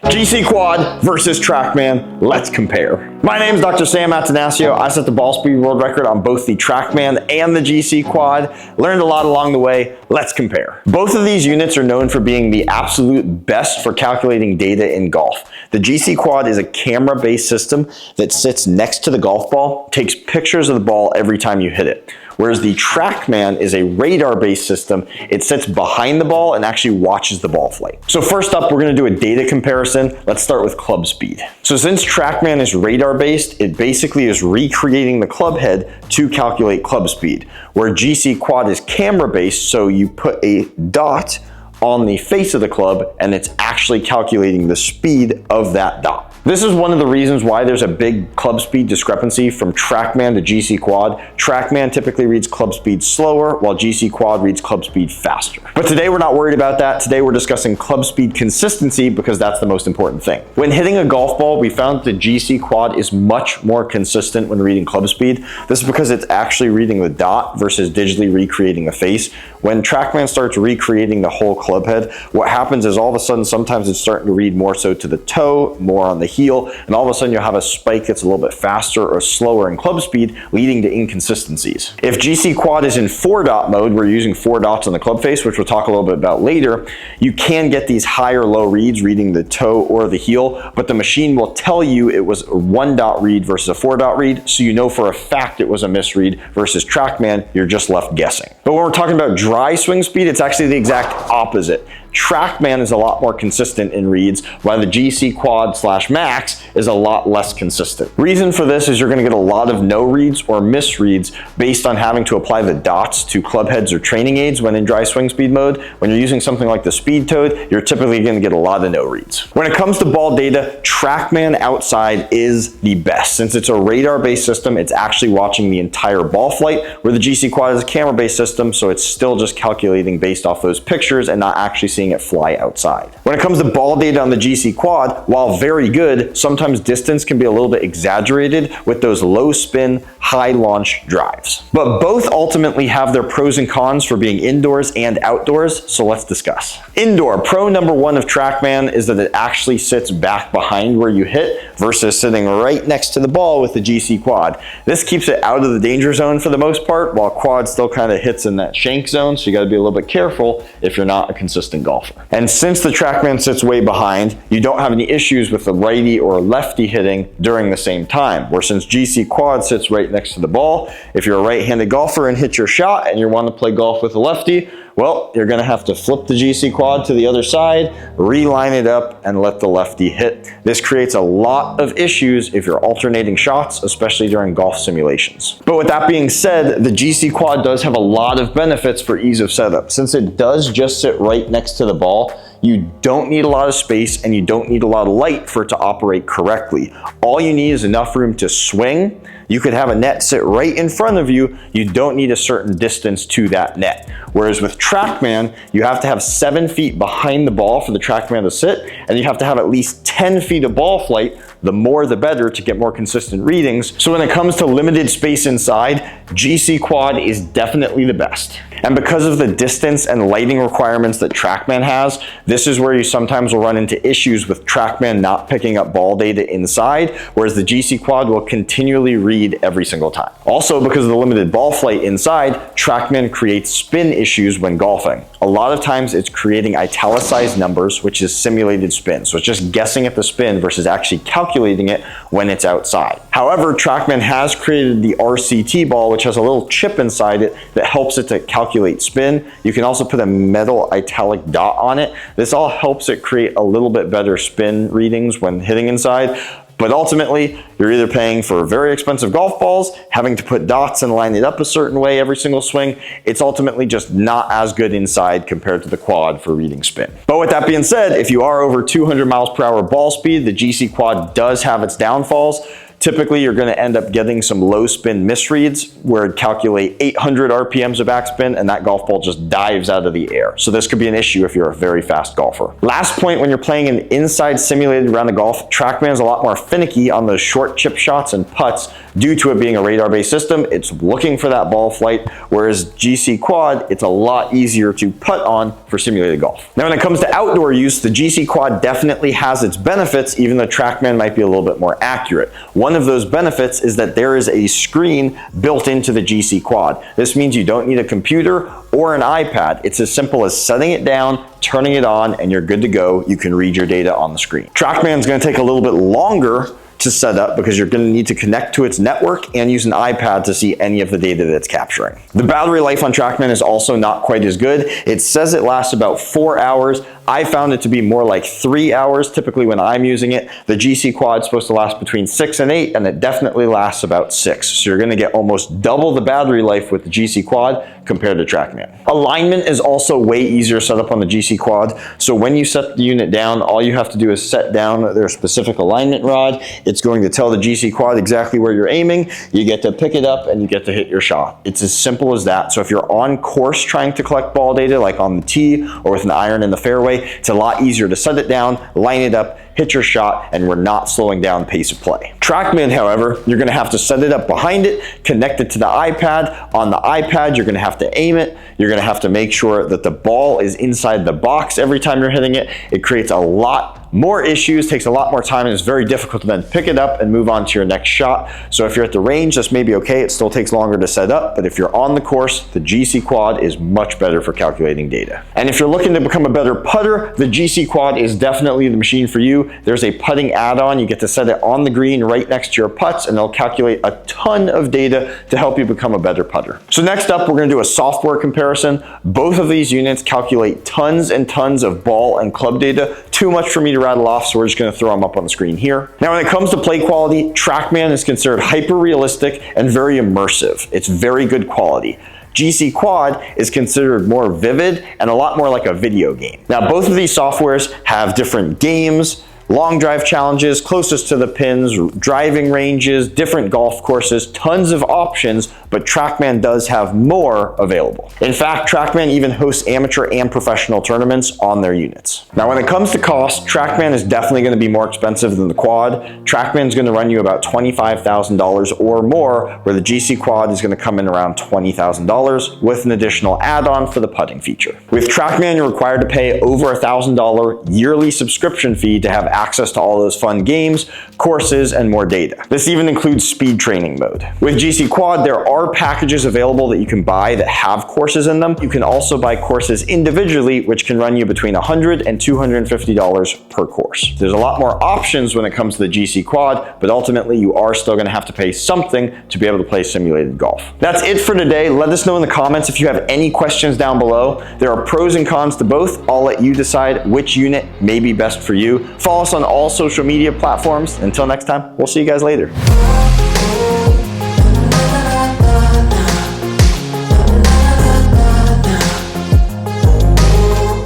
GC Quad versus Trackman, let's compare. My name is Dr. Sam Atanasio. I set the ball speed world record on both the Trackman and the GC Quad. Learned a lot along the way, let's compare. Both of these units are known for being the absolute best for calculating data in golf. The GC Quad is a camera-based system that sits next to the golf ball, takes pictures of the ball every time you hit it. Whereas the Trackman is a radar-based system. It sits behind the ball and actually watches the ball flight. So first up, we're gonna do a data comparison. Let's start with club speed. So since Trackman is radar-based, it basically is recreating the club head to calculate club speed. Where GC Quad is camera-based, so you put a dot on the face of the club and it's actually calculating the speed of that dot. This is one of the reasons why there's a big club speed discrepancy from Trackman to GC Quad. Trackman typically reads club speed slower, while GC Quad reads club speed faster. But today we're not worried about that. Today we're discussing club speed consistency because that's the most important thing. When hitting a golf ball, we found that the GC Quad is much more consistent when reading club speed. This is because it's actually reading the dot versus digitally recreating the face. When Trackman starts recreating the whole club head, what happens is all of a sudden sometimes it's starting to read more so to the toe, more on the heel, and all of a sudden you'll have a spike that's a little bit faster or slower in club speed, leading to inconsistencies. If GC Quad is in 4-dot mode, we're using 4 dots on the club face, which we'll talk a little bit about later, you can get these high or low reads reading the toe or the heel, but the machine will tell you it was a 1-dot read versus a 4-dot read, so you know for a fact it was a misread versus Trackman, you're just left guessing. But when we're talking about dry swing speed, it's actually the exact opposite. Trackman is a lot more consistent in reads, while the GC Quad / Max is a lot less consistent. Reason for this is you're going to get a lot of no reads or misreads based on having to apply the dots to club heads or training aids when in dry swing speed mode. When you're using something like the Speed Toad, you're typically going to get a lot of no reads. When it comes to ball data, Trackman outside is the best. Since it's a radar-based system, it's actually watching the entire ball flight, where the GC Quad is a camera-based system, so it's still just calculating based off those pictures and not actually seeing it fly outside. When it comes to ball data on the GC Quad, while very good, sometimes distance can be a little bit exaggerated with those low spin, high launch drives. But both ultimately have their pros and cons for being indoors and outdoors, so let's discuss. Indoor, pro number 1 of Trackman is that it actually sits back behind where you hit versus sitting right next to the ball with the GC Quad. This keeps it out of the danger zone for the most part, while Quad still kind of hits in that shank zone, so you got to be a little bit careful if you're not a consistent golfer. And since the Trackman sits way behind, you don't have any issues with the righty or lefty hitting during the same time, where since GC Quad sits right next to the ball, if you're a right-handed golfer and hit your shot and you want to play golf with a lefty, well, you're going to have to flip the GC Quad to the other side, reline it up, and let the lefty hit. This creates a lot of issues if you're alternating shots, especially during golf simulations. But with that being said, the GC Quad does have a lot of benefits for ease of setup. Since it does just sit right next to the ball, you don't need a lot of space and you don't need a lot of light for it to operate correctly. All you need is enough room to swing. You could have a net sit right in front of you. You don't need a certain distance to that net. Whereas with Trackman, you have to have 7 feet behind the ball for the Trackman to sit, and you have to have at least 10 feet of ball flight. The more the better to get more consistent readings. So when it comes to limited space inside, GC Quad is definitely the best. And because of the distance and lighting requirements that Trackman has, this is where you sometimes will run into issues with Trackman not picking up ball data inside, whereas the GC Quad will continually read every single time. Also, because of the limited ball flight inside, Trackman creates spin issues when golfing. A lot of times it's creating italicized numbers, which is simulated spin. So it's just guessing at the spin versus actually calculating it when it's outside. However, Trackman has created the RCT ball, which has a little chip inside it that helps it to calculate spin. You can also put a metal italic dot on it. This all helps it create a little bit better spin readings when hitting inside. But ultimately, you're either paying for very expensive golf balls, having to put dots and line it up a certain way every single swing. It's ultimately just not as good inside compared to the Quad for reading spin. But with that being said, if you are over 200 miles per hour ball speed, the GC Quad does have its downfalls. typically you're going to end up getting some low spin misreads where it calculate 800 RPMs of backspin and that golf ball just dives out of the air. So this could be an issue if you're a very fast golfer. Last point, when you're playing an inside simulated round of golf, Trackman is a lot more finicky on those short chip shots and putts due to it being a radar-based system. It's looking for that ball flight, whereas GC Quad, it's a lot easier to putt on for simulated golf. Now, when it comes to outdoor use, the GC Quad definitely has its benefits, even though Trackman might be a little bit more accurate. One of those benefits is that there is a screen built into the GC Quad. This means you don't need a computer or an iPad. It's as simple as setting it down, turning it on, and you're good to go. You can read your data on the screen. Trackman is going to take a little bit longer to set up because you're going to need to connect to its network and use an iPad to see any of the data that it's capturing. The battery life on Trackman is also not quite as good. It says it lasts about 4 hours. I found it to be more like 3 hours typically when I'm using it. The GC Quad is supposed to last between 6 and 8, and it definitely lasts about 6. So you're going to get almost double the battery life with the GC Quad compared to Trackman. Alignment is also way easier to set up on the GC Quad. So when you set the unit down, all you have to do is set down their specific alignment rod. It's going to tell the GC Quad exactly where you're aiming. You get to pick it up and you get to hit your shot. It's as simple as that. So if you're on course trying to collect ball data, like on the tee or with an iron in the fairway, it's a lot easier to set it down, line it up, hit your shot, and we're not slowing down pace of play. Trackman, however, you're gonna have to set it up behind it, connect it to the iPad. On the iPad, you're gonna have to aim it. You're gonna have to make sure that the ball is inside the box every time you're hitting it. It creates a lot more issues, takes a lot more time, and it's very difficult to then pick it up and move on to your next shot. So if you're at the range, this may be okay. It still takes longer to set up, but if you're on the course, the GC Quad is much better for calculating data. And if you're looking to become a better putter, the GC Quad is definitely the machine for you. There's a putting add-on. You get to set it on the green right next to your putts, and it'll calculate a ton of data to help you become a better putter. So next up, we're gonna do a software comparison. Both of these units calculate tons and tons of ball and club data. Too much for me to rattle off, so we're just gonna throw them up on the screen here. Now, when it comes to play quality, Trackman is considered hyper-realistic and very immersive. It's very good quality. GC Quad is considered more vivid and a lot more like a video game. Now, both of these softwares have different games, long drive challenges, closest to the pins, driving ranges, different golf courses, tons of options, but Trackman does have more available. In fact, Trackman even hosts amateur and professional tournaments on their units. Now, when it comes to cost, Trackman is definitely going to be more expensive than the Quad. Trackman is going to run you about $25,000 or more, where the GC Quad is going to come in around $20,000 with an additional add-on for the putting feature. With Trackman, you're required to pay over $1,000 yearly subscription fee to have access to all those fun games, courses, and more data. This even includes speed training mode. With GC Quad, there are packages available that you can buy that have courses in them. You can also buy courses individually, which can run you between $100 and $250 per course. There's a lot more options when it comes to the GC Quad, but ultimately you are still going to have to pay something to be able to play simulated golf. That's it for today. Let us know in the comments if you have any questions down below. There are pros and cons to both. I'll let you decide which unit may be best for you. Follow us on all social media platforms. Until next time, we'll see you guys later.